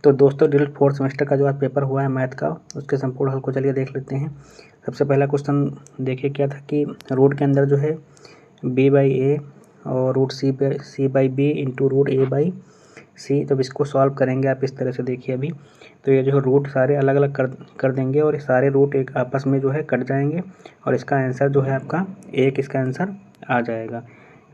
तो दोस्तों drill 4th semester का जो आज पेपर हुआ है मैथ का, उसके संपूर्ण हल को चलिए देख लेते हैं। सबसे पहला क्वेश्चन देखिए क्या था कि रूट के अंदर जो है b/a और root c/b into root a/c। जब इसको सॉल्व करेंगे आप इस तरह से देखिए अभी, तो ये जो है रूट सारे अलग अलग कर देंगे और ये सारे रूट एक आपस में जो है कट जाएंगे और इसका आंसर जो है आपका एक इसका आंसर आ जाएगा।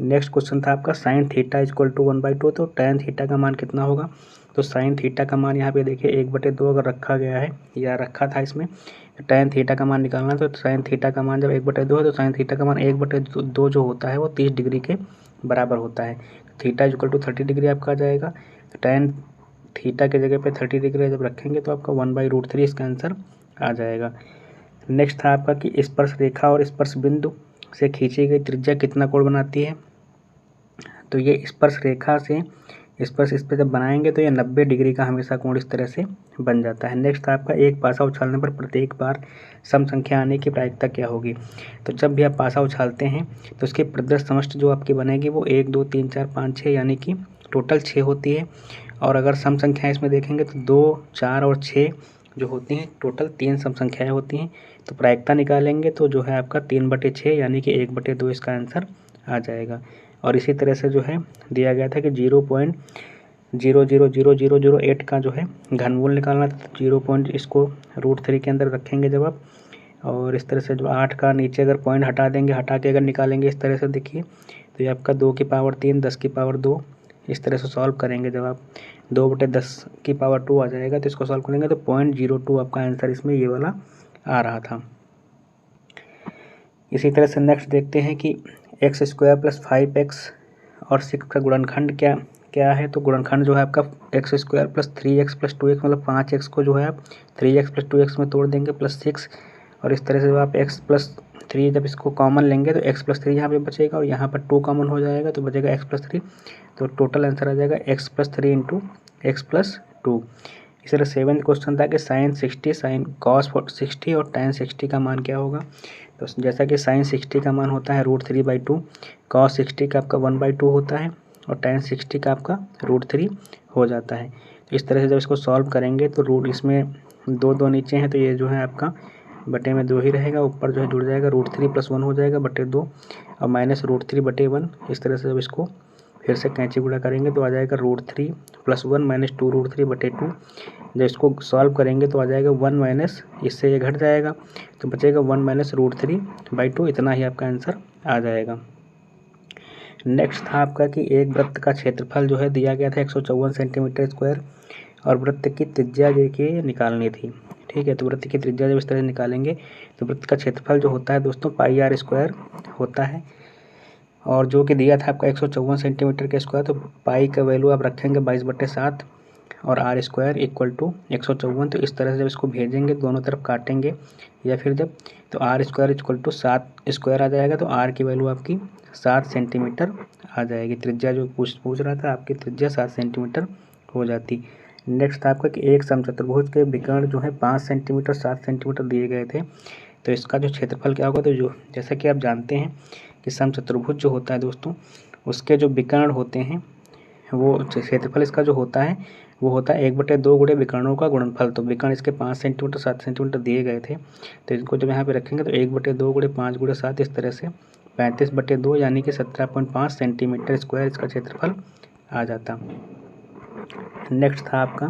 नेक्स्ट क्वेश्चन था आपका साइन थीटा इक्वल टू 1/2, तो टेन थीटा का मान कितना होगा। तो साइन थीटा का मान यहाँ पे देखिए 1/2 अगर रखा गया है या रखा था इसमें, तो टेन थीटा का मान निकालना। तो साइन थीटा का मान जब 1/2 है तो साइन थीटा का मान 1/2 जो होता है वो 30 डिग्री के बराबर होता है। थीटा इक्वल टू 30 डिग्री आपका आ जाएगा। टेन थीटा के जगह पे 30 डिग्री जब रखेंगे तो आपका 1/√3 इसका आंसर आ जाएगा। नेक्स्ट था आपका कि स्पर्श रेखा और स्पर्श बिंदु से खींची गई त्रिज्या कितना कोण बनाती है। तो ये स्पर्श रेखा से स्पर्श इस पर जब बनाएंगे तो ये 90 डिग्री का हमेशा कोण इस तरह से बन जाता है। नेक्स्ट आपका एक पासा उछालने पर प्रत्येक बार सम संख्या आने की प्रायिकता क्या होगी। तो जब भी आप पासा उछालते हैं तो उसकी प्रदर्श समष्टि जो आपकी बनेगी वो 1 2 3 4 5 6 यानी कि टोटल 6 होती है। और अगर सम संख्याएँ इसमें देखेंगे तो 2 4 और 6 जो होती हैं टोटल 3 सम संख्याएँ होती हैं। तो प्रायिकता निकालेंगे तो जो है आपका 3/6 यानी कि 1/2 इसका आंसर आ जाएगा। और इसी तरह से जो है दिया गया था कि 0.000008 का जो है घनमूल निकालना था। 0 इसको √3 के अंदर रखेंगे जब आप, और इस तरह से जो 8 का नीचे अगर पॉइंट हटा देंगे, हटा के अगर निकालेंगे इस तरह से देखिए, तो ये आपका 2 की पावर 3 10 की पावर 2 इस तरह से सॉल्व करेंगे। जब आप 2/10 की पावर 2 आ जाएगा तो इसको सॉल्व करेंगे तो 0.02 आपका आंसर इसमें ये वाला आ रहा था। इसी तरह से नेक्स्ट देखते हैं कि x² + 5x और 6 का गुणनखंड क्या है। तो गुणनखंड जो है आपका x² + 3x + 2x, मतलब 5x को जो है आप 3x + 2x में तोड़ देंगे +6, और इस तरह से जब आप x + 3 जब इसको कॉमन लेंगे तो x + 3 यहाँ पे बचेगा और यहाँ पर 2 कॉमन हो जाएगा तो बचेगा x + 3। तो टोटल आंसर आ जाएगा x + 3 × x + 2। इस तरह 7th क्वेश्चन था कि साइन 60 साइन कॉस 60 और tan 60 का मान क्या होगा। तो जैसा कि साइन 60 का मान होता है √3/2, कॉस 60 का आपका 1/2 होता है और tan 60 का आपका √3 हो जाता है। तो इस तरह से जब इसको सॉल्व करेंगे तो रूट इसमें 2 नीचे हैं तो ये जो है आपका बटे में 2 ही रहेगा, ऊपर जो है जुड़ जाएगा √3 + 1 हो जाएगा /2 और माइनस √3/1। इस तरह से जब इसको फिर से कैंची गुणा करेंगे तो आ जाएगा √3 + 1 - 2 √3/2। जब इसको सॉल्व करेंगे तो आ जाएगा 1 माइनस, इससे ये घट जाएगा तो बचेगा 1 - √3/2। इतना ही आपका आंसर आ जाएगा। नेक्स्ट था आपका कि एक वृत्त का क्षेत्रफल जो है दिया गया था 154 सेंटीमीटर स्क्वायर और वृत्त की त्रिज्या देखिए निकालनी थी। ठीक है, तो वृत्त की त्रिज्या जब इस तरह निकालेंगे तो वृत्त का क्षेत्रफल जो होता है दोस्तों πr² होता है, और जो कि दिया था आपका 154 सेंटीमीटर के स्क्वायर। तो पाई का वैल्यू आप रखेंगे 22/7 और r² = 154। तो इस तरह से जब इसको भेजेंगे दोनों तरफ काटेंगे या फिर जब, तो r² = 7 स्क्वायर आ जाएगा। तो r की वैल्यू आपकी 7 सेंटीमीटर आ जाएगी। त्रिज्या जो पूछ रहा था आपकी त्रिज्या 7 सेंटीमीटर हो जाती। नेक्स्ट आपका कि एक समचतुर्भुज के विकर्ण जो है 5 सेंटीमीटर 7 सेंटीमीटर दिए गए थे, तो इसका जो क्षेत्रफल क्या होगा। तो जो जैसा कि आप जानते हैं कि समचतुर्भुज जो होता है दोस्तों उसके जो विकर्ण होते हैं वो क्षेत्रफल इसका जो होता है वो होता है 1/2 गुणे विकर्णों का गुणनफल। तो विकर्ण इसके 5 सेंटीमीटर 7 सेंटीमीटर दिए गए थे, तो इनको जब यहाँ पे रखेंगे तो 1/2 गुणे 5 गुणे 7 इस तरह से 35/2 यानी कि 17.5 सेंटीमीटर स्क्वायर इसका क्षेत्रफल आ जाता। नेक्स्ट था आपका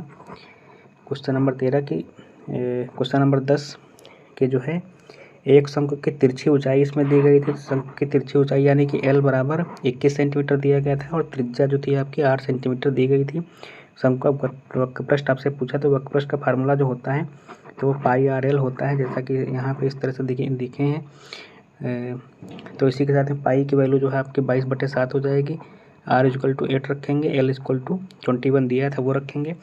क्वेश्चन नंबर 13 की क्वेश्चन नंबर 10 के जो है एक शंकु की तिरछी ऊंचाई इसमें दी गई थी। शंकु की तिरछी ऊंचाई यानी कि L = 21 सेंटीमीटर दिया गया था और त्रिज्या जो थी आपकी 8 सेंटीमीटर दी गई थी। शंकु का वक्रपृष्ठ आपसे पूछा, तो वक्रपृष्ठ का फार्मूला जो होता है तो वो πr/L होता है, जैसा कि यहाँ पे इस तरह से दिखे हैं। तो इसी के साथ में पाई की वैल्यू जो है आपकी 22/7 हो जाएगी। r = 8 रखेंगे, L = 21 दिया था वो रखेंगे,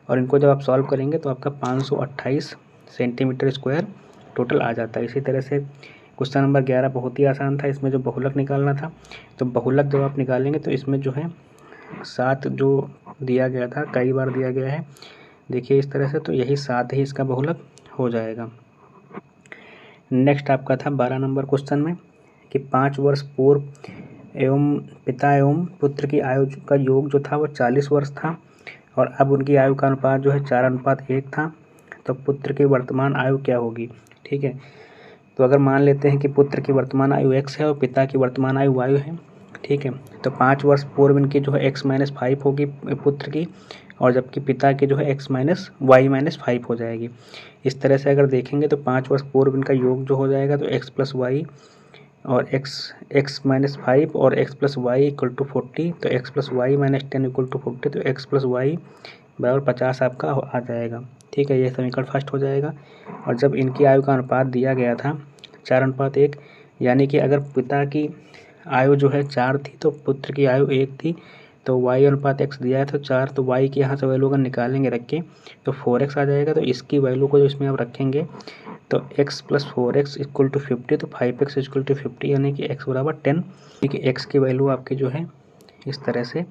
और इनको जब आप सॉल्व करेंगे तो आपका 528 सेंटीमीटर स्क्वायर टोटल आ जाता है। इसी तरह से क्वेश्चन नंबर 11 बहुत ही आसान था, इसमें जो बहुलक निकालना था। तो बहुलक जब आप निकालेंगे तो इसमें जो है 7 जो दिया गया था कई बार दिया गया है देखिए इस तरह से, तो यही 7 ही इसका बहुलक हो जाएगा। नेक्स्ट आपका था 12 नंबर क्वेश्चन में कि 5 वर्ष पूर्व एवं पिता एवं पुत्र की आयु का योग जो था वो 40 वर्ष था, और अब उनकी आयु का अनुपात जो है 4:1 था, तो पुत्र की वर्तमान आयु क्या होगी। ठीक है, तो अगर मान लेते हैं कि पुत्र की वर्तमान आयु x है और पिता की वर्तमान आयु y है। ठीक है, तो 5 वर्ष पूर्व इनकी जो है x-5 होगी पुत्र की, और जबकि पिता की जो है y-5 हो जाएगी। इस तरह से अगर देखेंगे तो 5 वर्ष पूर्व इनका योग जो हो जाएगा तो x + y और x-5 और x + y = 40, तो x + y - 10 = 40, तो x + y = 50 आपका आ जाएगा। ठीक है, ये समीकरण फर्स्ट हो जाएगा। और जब इनकी आयु का अनुपात दिया गया था 4:1, यानी कि अगर पिता की आयु जो है 4 थी तो पुत्र की आयु 1 थी, तो y/x दिया है तो 4, तो y की यहाँ से वैल्यू अगर निकालेंगे रख के तो 4x आ जाएगा। तो इसकी वैल्यू को जो इसमें आप रखेंगे तो x + 4x = 50, तो 5x = 50, यानी कि x = 10। ठीक है, x की वैल्यू आपकी जो है इस तरह से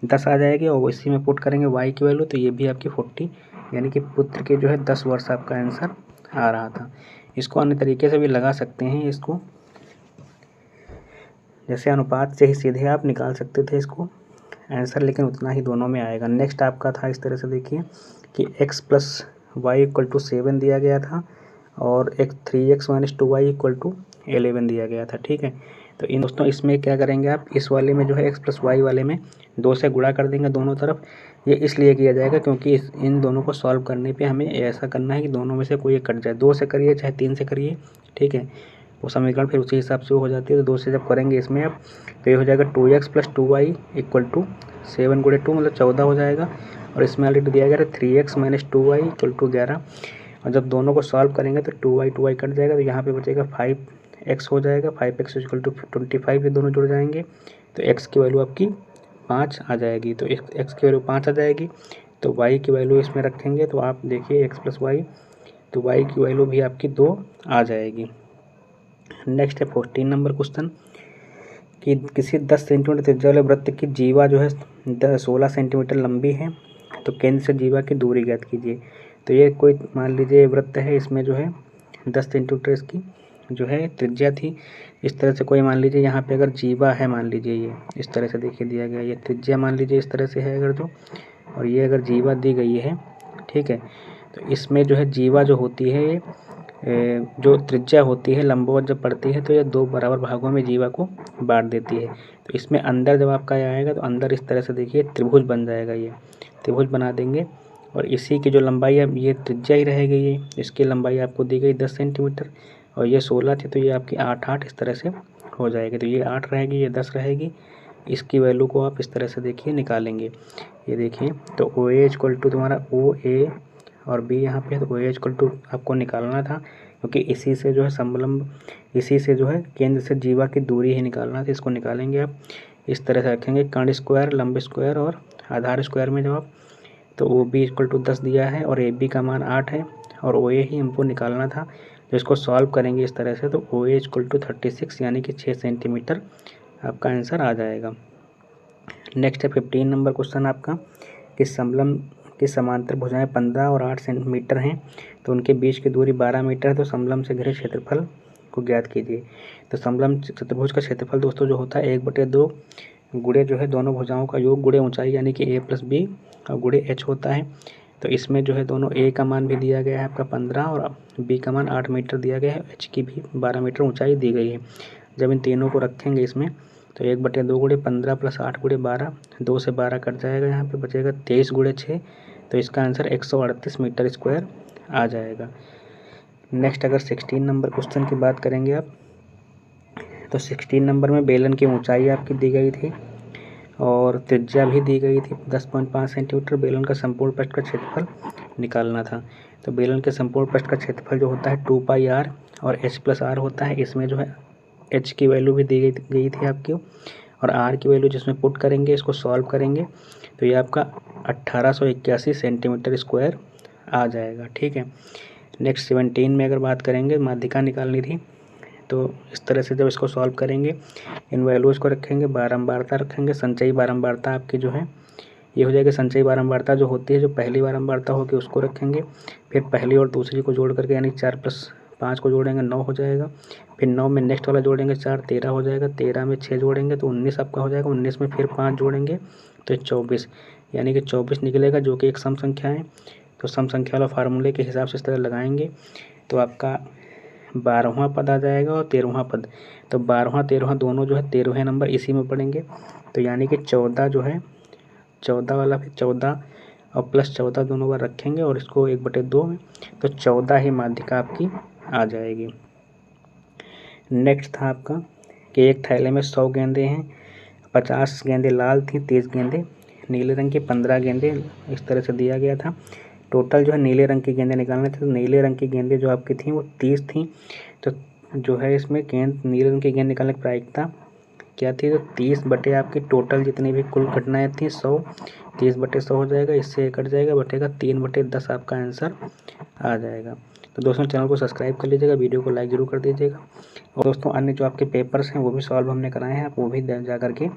10 आ जाएगी, और इसी में पुट करेंगे y की वैल्यू, तो ये भी आपकी 40, यानी कि पुत्र के जो है 10 वर्ष आपका आंसर आ रहा था। इसको अन्य तरीके से भी लगा सकते हैं, इसको जैसे अनुपात से ही सीधे आप निकाल सकते थे इसको आंसर, लेकिन उतना ही दोनों में आएगा। नेक्स्ट आपका था इस तरह से देखिए कि x + y = 7 दिया गया था और 3x - 2y = 11 दिया गया था। ठीक है, तो इन दोस्तों इसमें क्या करेंगे आप, इस वाले में जो है x + y वाले में 2 से गुणा कर देंगे दोनों तरफ। ये इसलिए किया जाएगा क्योंकि इन दोनों को सॉल्व करने पे हमें ऐसा करना है कि दोनों में से कोई एक कट जाए। 2 से करिए चाहे 3 से करिए, ठीक है, वो समीकरण फिर उसी हिसाब से हो जाती है। तो 2 से जब करेंगे इसमें आप, तो ये हो जाएगा 2x + 2y = 7 × 2 मतलब 14 हो जाएगा, और इसमें ऑलरेडी दिया गया था 3x - 2y = 11। और जब दोनों को सॉल्व करेंगे तो 2y कट जाएगा, तो यहाँ पे बचेगा 5x हो जाएगा, 5x = 25, ये दोनों जुड़ जाएंगे, तो x की वैल्यू आपकी 5 आ जाएगी। तो x की वैल्यू 5 आ जाएगी, तो y की वैल्यू इसमें रखेंगे तो आप देखिए x + y, तो y की वैल्यू भी आपकी 2 आ जाएगी। नेक्स्ट है 14 नंबर क्वेश्चन कि किसी 10 सेंटीमीटर त्रिज्या वाले वृत्त की जीवा जो है 16 सेंटीमीटर लंबी है, तो केंद्र से जीवा की दूरी ज्ञात कीजिए। तो ये कोई मान लीजिए वृत्त है, इसमें जो है 10 सेंटीमीटर इसकी जो है त्रिज्या थी। इस तरह से कोई मान लीजिए यहाँ पे अगर जीवा है, मान लीजिए ये इस तरह से देखिए दिया गया, ये त्रिज्या मान लीजिए इस तरह से है अगर जो, और ये अगर जीवा दी गई है, ठीक है, तो इसमें जो है जीवा जो होती है ये जो त्रिज्या होती है लंबवत जब पड़ती है तो ये 2 बराबर भागों में जीवा को बांट देती है। तो इसमें अंदर जब आपका आएगा तो अंदर इस तरह से देखिए त्रिभुज बन जाएगा, ये त्रिभुज बना देंगे, और इसी की जो लंबाई है ये त्रिज्या ही रहेगी, ये इसकी लंबाई आपको दी गई 10 सेंटीमीटर, और ये 16 थी तो ये आपकी 8 इस तरह से हो जाएगी। तो ये 8 रहेगी, ये 10 रहेगी, इसकी वैल्यू को आप इस तरह से देखिए निकालेंगे। ये देखिए तो OA = तुम्हारा OA और B यहाँ पे, तो OA = आपको निकालना था क्योंकि इसी से जो है समलंब, इसी से जो है केंद्र से जीवा की दूरी ही निकालना था। इसको निकालेंगे आप इस तरह से रखेंगे, कर्ण स्क्वायर, लंब स्क्वायर और आधार स्क्वायर में जवाब। तो OB = 10 दिया है और AB का मान 8 है और OA ही हमको निकालना था। तो इसको सॉल्व करेंगे इस तरह से, तो OA = 36 यानी कि 6 सेंटीमीटर आपका आंसर आ जाएगा। नेक्स्ट है 15 नंबर क्वेश्चन आपका कि समलंब की समांतर भुजाएं 15 और 8 सेंटीमीटर हैं, तो उनके बीच की दूरी 12 मीटर है, तो समलंब से घिरे क्षेत्रफल को ज्ञात कीजिए। तो समलंब चतुर्भुज का क्षेत्रफल दोस्तों जो होता है 1/2 गुणे जो है दोनों भुजाओं का योग गुणे ऊंचाई यानी कि a + b और गुणे h होता है। तो इसमें जो है दोनों a का मान भी दिया गया है आपका 15 और b का मान 8 मीटर दिया गया है, h की भी 12 मीटर ऊंचाई दी गई है। जब इन तीनों को रखेंगे इसमें तो 1/2 गुणे 15 + 8 गुणे 12, 2 से 12 कट जाएगा, यहाँ पे बचेगा 23 गुणे 6, तो इसका आंसर 138 मीटर स्क्वायर आ जाएगा। नेक्स्ट अगर 16 नंबर क्वेश्चन की बात करेंगे आप, तो 16 नंबर में बेलन की ऊंचाई आपकी दी गई थी और त्रिज्या भी दी गई थी 10.5 सेंटीमीटर। बेलन का संपूर्ण पृष्ठ का क्षेत्रफल निकालना था। तो बेलन के संपूर्ण पृष्ठ का क्षेत्रफल जो होता है 2πr और h + r होता है। इसमें जो है h की वैल्यू भी दी गई थी आपकी और r की वैल्यू जिसमें पुट करेंगे, इसको सॉल्व करेंगे तो ये आपका 1881 सेंटीमीटर स्क्वायर आ जाएगा। ठीक है, नेक्स्ट 17 में अगर बात करेंगे, माध्यिका निकालनी थी, तो इस तरह से जब इसको सॉल्व करेंगे इन वैल्यूज़ को रखेंगे, बारंबारता रखेंगे, संचयी बारंबारता आपकी जो है ये हो जाएगी। संचयी बारंबारता जो होती है, जो पहली बारंबारता होगी उसको रखेंगे, फिर पहली और दूसरी को जोड़ करके यानी 4 + 5 को जोड़ेंगे 9 हो जाएगा, फिर 9 में नेक्स्ट वाला जोड़ेंगे 4, 13 हो जाएगा, 13 में 6 जोड़ेंगे तो 19 आपका हो जाएगा, 19 में फिर 5 जोड़ेंगे तो 24, यानी कि 24 निकलेगा, जो कि एक सम संख्या है। तो सम संख्या वाला फार्मूले के हिसाब से इस तरह लगाएंगे तो आपका 12वां पद आ जाएगा और 13वां पद। तो 12वां 13वां दोनों जो है 13वें नंबर इसी में पड़ेंगे। तो यानी कि 14 जो है 14 वाला फिर 14 और प्लस 14 दोनों बार रखेंगे और इसको 1/2 में, तो 14 ही माध्यिका आपकी आ जाएगी। नेक्स्ट था आपका कि एक थैले में 100 गेंदे हैं, 50 गेंदें लाल थी, 30 गेंदें नीले रंग की, 15 गेंदें इस तरह से दिया गया था। टोटल जो है नीले रंग की गेंदें निकालने थे। तो नीले रंग की गेंदें जो आपकी थी वो 30 थी। तो जो है इसमें नीले रंग की गेंद निकालने की प्रायिकता क्या थी, तो 30 बटे आपकी टोटल जितनी भी कुल घटनाएं थी 100, 30/100 हो जाएगा, इससे कट जाएगा, बटेगा 3/10 आपका आंसर आ जाएगा। तो दोस्तों चैनल को सब्सक्राइब कर लीजिएगा, वीडियो को लाइक ज़रूर कर दीजिएगा। और दोस्तों अन्य जो आपके पेपर्स हैं वो भी सॉल्व हमने कराए हैं, आप वो भी जा करके